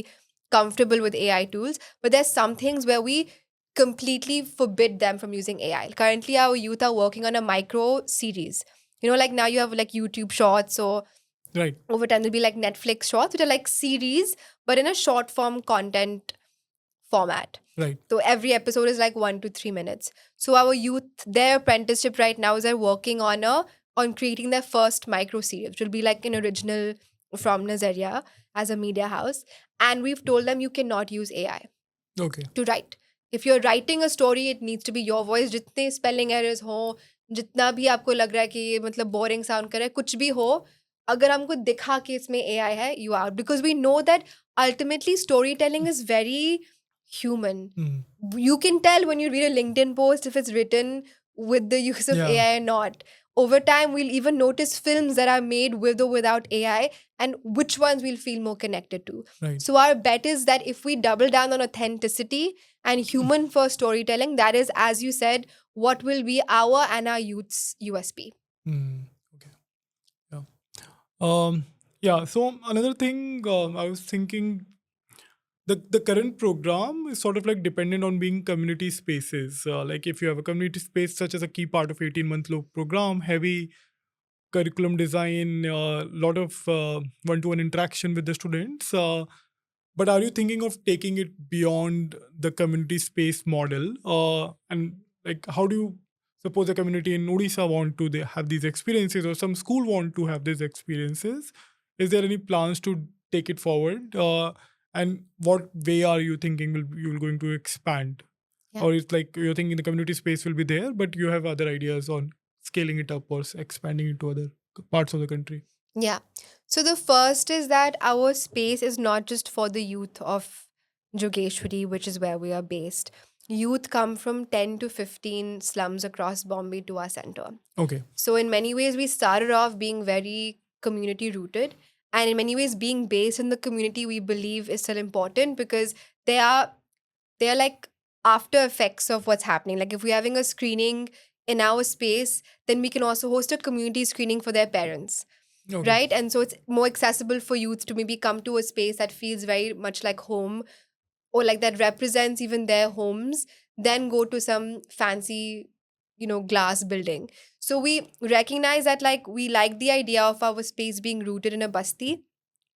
comfortable with AI tools. But there's some things where we completely forbid them from using AI. Currently, our youth are working on a micro series. Like now you have like YouTube shorts, or Right. over time there'll be like Netflix shorts, which are like series, but in a short form content format. Right. So every episode is like 1 to 3 minutes. So our youth, their apprenticeship right now is they're working on creating their first micro series, which will be like an original from Nazaria as a media house. And we've told them you cannot use AI Okay. to write. If you're writing a story, it needs to be your voice. जितने spelling errors हो, जितना भी आपको लग रहा है कि ये मतलब boring sound कर रहा है, कुछ भी हो, अगर हमको दिखा कि इसमें AI है, you are. Because we know that ultimately storytelling is very human. You can tell when you read a LinkedIn post if it's written with the use of Yeah. AI or not. Over time, we'll even notice films that are made with or without AI and which ones we'll feel more connected to. Right. So our bet is that if we double down on authenticity and human first storytelling, that is, as you said, what will be our and our youth's USP. Okay. Yeah. Yeah. So another thing I was thinking, the current program is sort of like dependent on being community spaces. Like if you have a community space, such as a key part of 18-month long program, heavy curriculum design, a lot of one-to-one interaction with the students. But are you thinking of taking it beyond the community space model? And like, how do you suppose a community in Odisha want to have these experiences, or some school want to have these experiences? Is there any plans to take it forward? And what way are you thinking you're going to expand? Yeah. Or it's like you're thinking the community space will be there, but you have other ideas on scaling it up or expanding it to other parts of the country? Yeah. So the first is that our space is not just for the youth of Jogeshwari, which is where we are based. Youth come from 10 to 15 slums across Bombay to our center. Okay. So in many ways, we started off being very community rooted. And in many ways, being based in the community, we believe is still important because they are like after effects of what's happening. Like if we're having a screening in our space, then we can also host a community screening for their parents. Okay. Right. And so it's more accessible for youth to maybe come to a space that feels very much like home, or like that represents even their homes, then go to some fancy, glass building. So we recognize that like we like the idea of our space being rooted in a basti,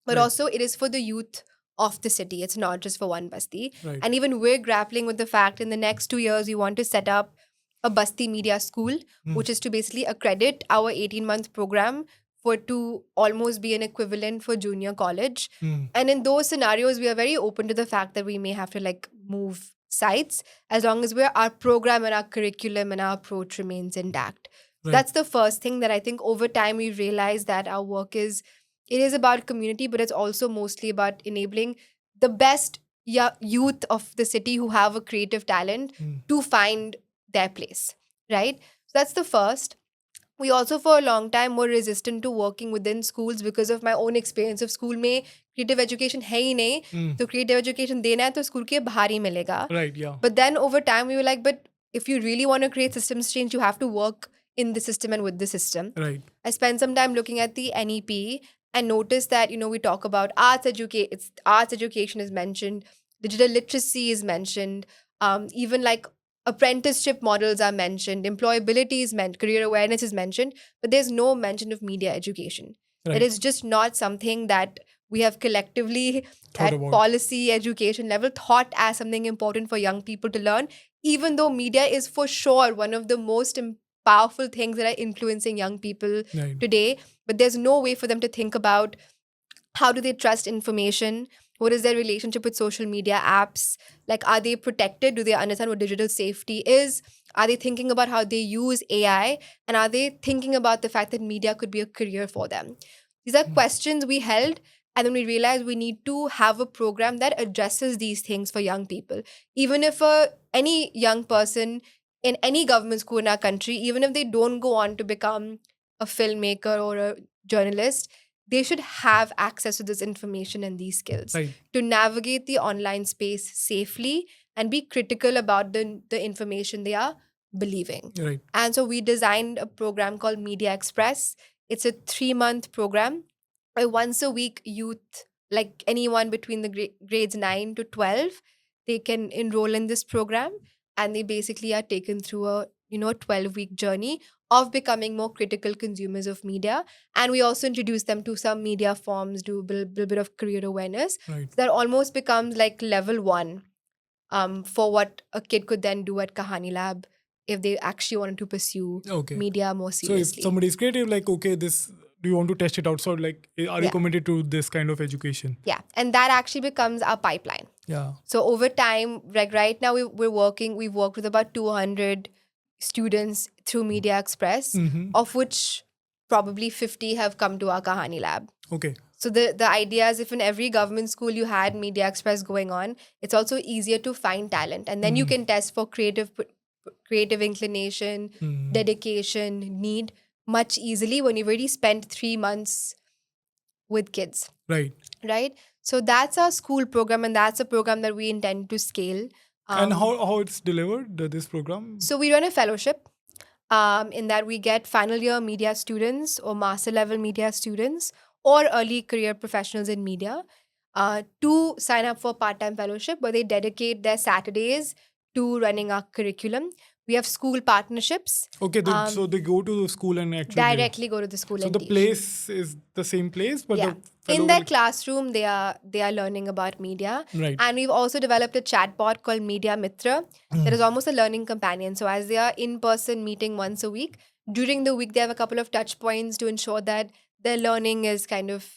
but Right. also it is for the youth of the city. It's not just for one basti. Right. And even we're grappling with the fact in the next 2 years, we want to set up a basti media school, which is to basically accredit our 18-month program for to almost be an equivalent for junior college. And in those scenarios, we are very open to the fact that we may have to like move sites as long as our program and our curriculum and our approach remains intact. Right. That's the first thing that I think over time we realize that our work is about community, but it's also mostly about enabling the best youth of the city who have a creative talent to find their place, right? So that's the first. We also for a long time were resistant to working within schools because of my own experience of school में creative education है ही नहीं, तो creative education देना है तो school के बाहर ही मिलेगा. Right. Yeah. But then over time we were like, but if you really want to create systems change, you have to work in the system and with the system. Right. I spent some time looking at the NEP and noticed that, we talk about arts education is mentioned, digital literacy is mentioned, even like apprenticeship models are mentioned, employability is mentioned, career awareness is mentioned, but there's no mention of media education. Right. It is just not something that we have collectively Thought at about. policy education level thought as something important for young people to learn, even though media is for sure one of the most powerful things that are influencing young people Right. today. But there's no way for them to think about how do they trust information, What is their relationship with social media apps? Like, are they protected? Do they understand what digital safety is? Are they thinking about how they use AI? And are they thinking about the fact that media could be a career for them? These are questions we held. And then we realized we need to have a program that addresses these things for young people. Even if any young person in any government school in our country, even if they don't go on to become a filmmaker or a journalist, they should have access to this information and these skills Right. to navigate the online space safely and be critical about the information they are believing. Right. And so we designed a program called Media Express. It's a 3-month program. Once a week, youth, like anyone between the grades 9 to 12, they can enroll in this program, and they basically are taken through a 12-week journey of becoming more critical consumers of media. And we also introduce them to some media forms, do a little bit of career awareness. Right. So that almost becomes like level 1 for what a kid could then do at Kahani Lab if they actually wanted to pursue Okay. media more So if seriously. somebody is creative, like, okay, this, do you want to test it out? So like, are you Yeah. committed to this kind of education? Yeah, and that actually becomes our pipeline. Yeah. So over time, like right now, we've worked with about 200 students through Media Express, Mm-hmm. of which probably 50 have come to our Kahani Lab. Okay. So the idea is, if in every government school you had Media Express going on, it's also easier to find talent, and then you can test for creative inclination, dedication, need much easily when you've already spent 3 months with kids. Right. Right? So that's our school program, and that's a program that we intend to scale. And how it's delivered, this program? So we run a fellowship in that we get final year media students or master level media students or early career professionals in media to sign up for part-time fellowship, where they dedicate their Saturdays to running our curriculum. We have school partnerships. Okay, so they go to the school and actually Directly go to the school so and the teach. place is the same place, but Yeah. the fellow In their will- classroom, they are learning about media. Right. And we've also developed a chatbot called Media Mitra that is almost a learning companion. So as they are in person meeting once a week, during the week they have a couple of touch points to ensure that their learning is kind of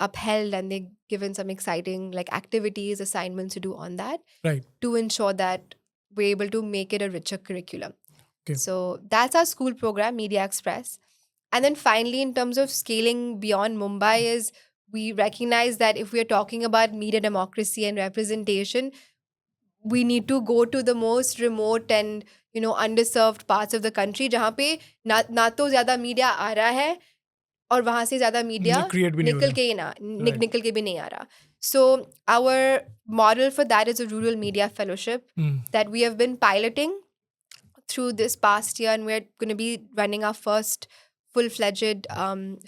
upheld, and they're given some exciting like activities, assignments to do on that Right. to ensure that we're able to make it a richer curriculum. Okay. So that's our school program, Media Express. And then finally, in terms of scaling beyond Mumbai, is we recognize that if we're talking about media democracy and representation, we need to go to the most remote and underserved parts of the country, जहाँ पे ना तो ज़्यादा media आ रहा है और वहाँ से ज़्यादा मीडिया create भी नहीं हो निकल रहा। के ही ना Right. निकल के भी नहीं आ रहा. So our model for that is a rural media fellowship that we have been piloting through this past year, and we're going to be running our first full-fledged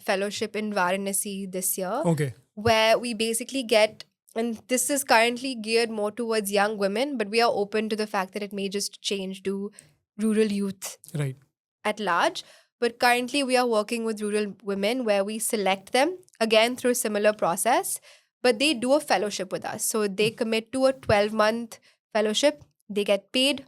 fellowship in Varanasi this year, Okay. where we basically get, and this is currently geared more towards young women, but we are open to the fact that it may just change to rural youth Right. at large. But currently we are working with rural women where we select them, again through a similar process, but they do a fellowship with us. So they commit to a 12-month fellowship, they get paid,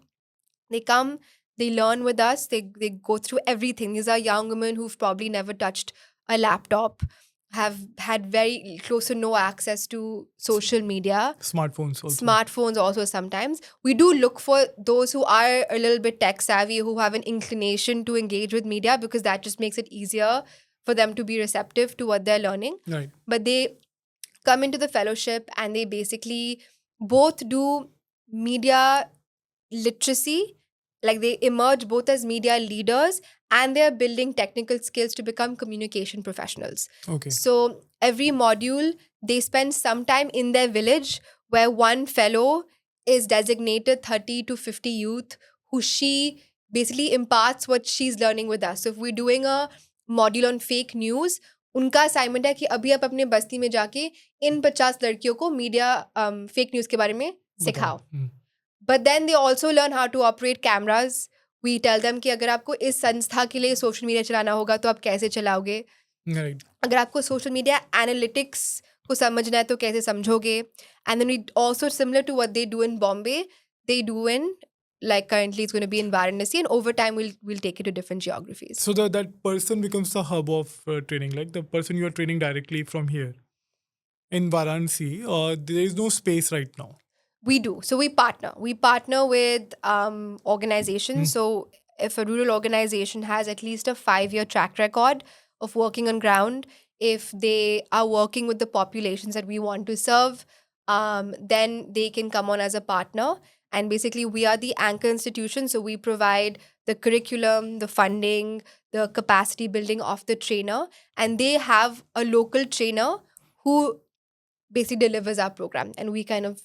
they come, they learn with us, they go through everything. These are young women who've probably never touched a laptop, have had very close to no access to social media. Smartphones also. Smartphones also sometimes. We do look for those who are a little bit tech savvy, who have an inclination to engage with media, because that just makes it easier for them to be receptive to what they're learning. Right. But they come into the fellowship and they basically both do media literacy, like they emerge both as media leaders and they're building technical skills to become communication professionals. Okay. So every module, they spend some time in their village, where one fellow is designated 30 to 50 youth who she basically imparts what she's learning with us. So if we're doing a module on fake news, उनका assignment है कि अभी आप अपने बस्ती में जाके इन 50 लड़कियों को मीडिया फेक न्यूज़ के बारे में सिखाओ. But then they also learn how to operate cameras. We tell them कि अगर आपको इस संस्था के लिए सोशल मीडिया चलाना होगा तो आप कैसे चलाओगे. Right. अगर आपको सोशल मीडिया एनालिटिक्स को समझना है तो कैसे समझोगे. And then we also, similar to what they do in Bombay, they do in, like currently it's going to be in Varanasi, and over time we'll take it to different geographies. So that person becomes the hub of training, like the person you are training directly from here. in Varanasi, there is no space right now. We do. So we partner. We partner with organizations. So if a rural organization has at least a 5-year track record of working on ground, if they are working with the populations that we want to serve, then they can come on as a partner. And basically, we are the anchor institution. So we provide the curriculum, the funding, the capacity building of the trainer. And they have a local trainer who basically delivers our program. And we kind of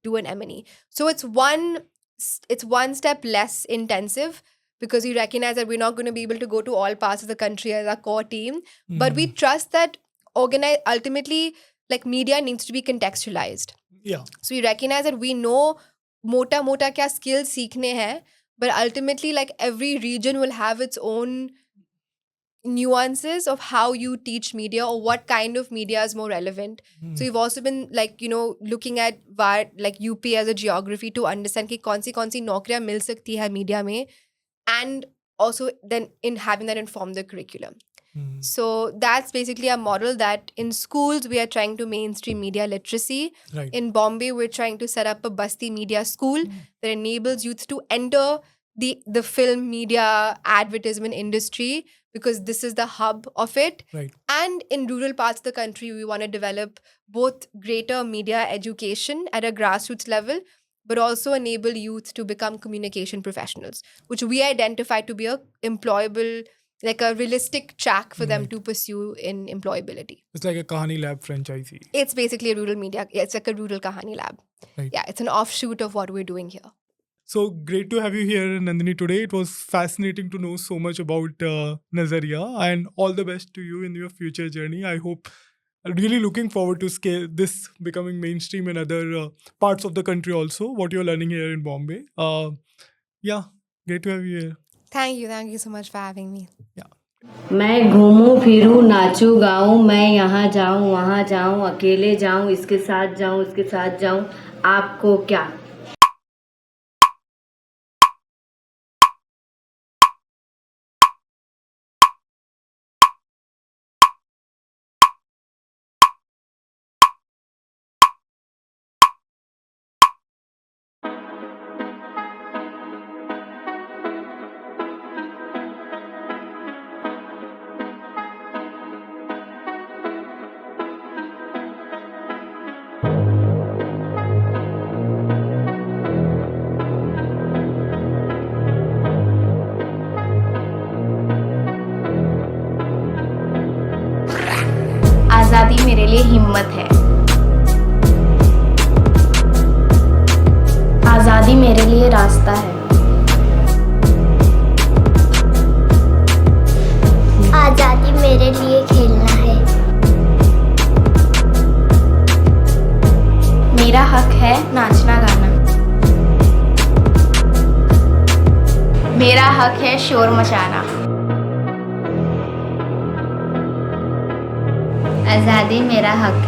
do an M&E. So it's one step less intensive because we recognize that we're not going to be able to go to all parts of the country as our core team. But we trust that ultimately, like, media needs to be contextualized. Yeah. So we recognize that we know mota kya skills seekhne hai, but ultimately, like, every region will have its own nuances of how you teach media or what kind of media is more relevant. So we've also been, like, looking at like UP as a geography to understand ki kaun si naukriyan mil sakti hai media mein, and also then in having that inform the curriculum. So that's basically a model that in schools we are trying to mainstream media literacy. Right. In Bombay, we're trying to set up a Basti media school that enables youth to enter the film media advertisement industry because this is the hub of it. Right. And in rural parts of the country, we want to develop both greater media education at a grassroots level, but also enable youth to become communication professionals, which we identify to be a employable, like a realistic track for them to pursue in employability. It's like a Kahani Lab franchisee. It's basically a rural media. It's like a rural Kahani Lab. Right. Yeah, it's an offshoot of what we're doing here. So great to have you here, Nandini, today. It was fascinating to know so much about Nazaria, and all the best to you in your future journey. I hope, really looking forward to scale this becoming mainstream in other parts of the country also, what you're learning here in Bombay. Yeah, great to have you here. Thank you so much for having me. Yeah. मैं घूमूं फिरूं नाचूं गाऊं, मैं यहाँ जाऊं वहाँ जाऊं, अकेले जाऊं इसके साथ जाऊं उसके साथ जाऊं, आपको क्या? आज़ादी मेरे लिए हिम्मत है। आज़ादी मेरे लिए रास्ता है। आज़ादी मेरे लिए खेलना है। मेरा हक है नाचना गाना। मेरा हक है शोर मचाना। आज़ादी मेरा हक